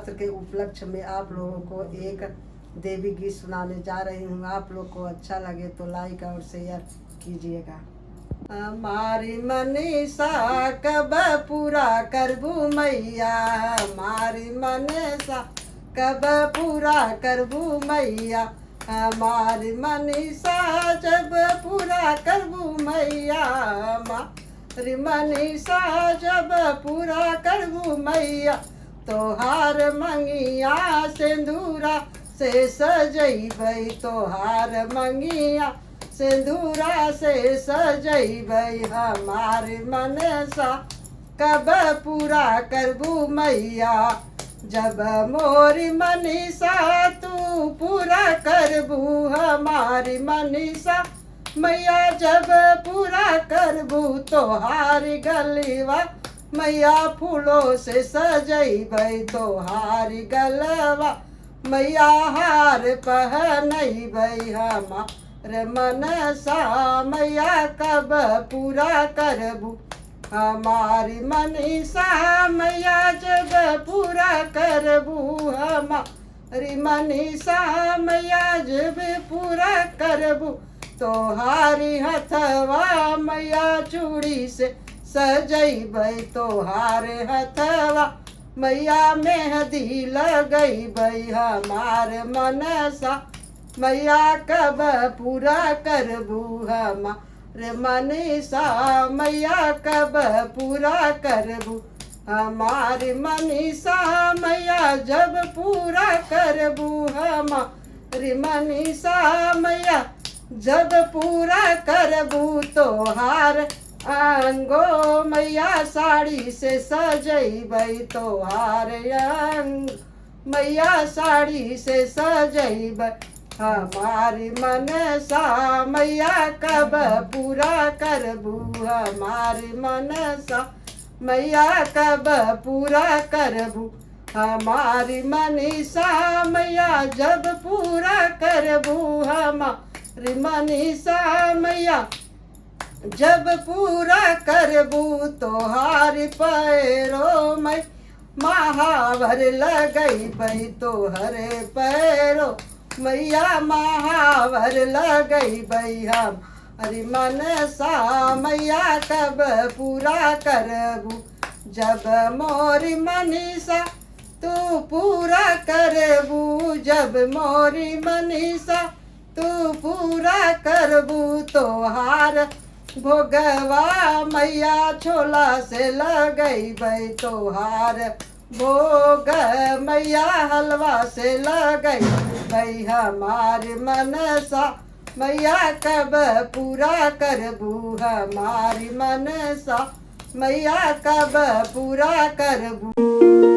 नवरात्र के उपलक्ष्य में आप लोगों को एक देवी गीत सुनाने जा रही हूँ। आप लोग को अच्छा लगे तो लाइक और शेयर कीजिएगा। हमारी मनीषा कब पूरा करबू मैया, हमारी मनीषा कब पूरा करबू मैया, हमारी मनीषा जब पूरा करबू मैया, हमारी मनीषा जब पूरा करबू मैया, तोहार मंगिया सिंदूरा से सजैबै, तोहार मंगिया सिंदूरा से सजैबै, हमारी मनसा कब पूरा करबू मैया, जब मोरी मनीषा तू पूरा करबू, हमारी मनीषा मैया जब पूरा करबू, तोहारी गलीवा मैया फूलों से सजैबै, तोहारी गलवा मैया हार पहनैबै, हमार मनसा मैया कब पूरा करबू, हमारी मनीषा मैया जब पूरा करबू, हमारी मनीषा मैया जब पूरा करबू, तोहारी हथवा मैया चूड़ी से सजैबै, तोहारे हथवा मैया मेहंदी लगैबै, हमार मनसा मैया कब पूरा करबू, हमारे मनीषा मैया कब पूरा करबू, हमारी मनीषा मैया जब पूरा करबू, हमारी मनीषा मैया जब पूरा करबू, तोहार अंगो मैया साड़ी से सजैबै, तोहार अंग मैया साड़ी से सजैबै, हमारी मनसा मैया कब पूरा करबू, हमारी मनसा मैया कब पूरा करबू, हमारी मनीषा मैया जब पूरा करबू, हमारी मनीषा मैया जब पूरा करबू, तोहारी पैरों में महावर लगैबै, तोहरे पैरों मैया महावर लगैबै, हमारी मनसा मैया कब पूरा करबू, जब मोरी मनीषा तू पूरा करबू, जब मोरी मनीषा तू पूरा करबू, तोहार भोगवा मैया छोला से लगैबै, तोहार भोग मैया हलवा से लगैबै, हमारी मनसा मैया कब पूरा करबू, हमारी मनसा मैया कब पूरा करबू।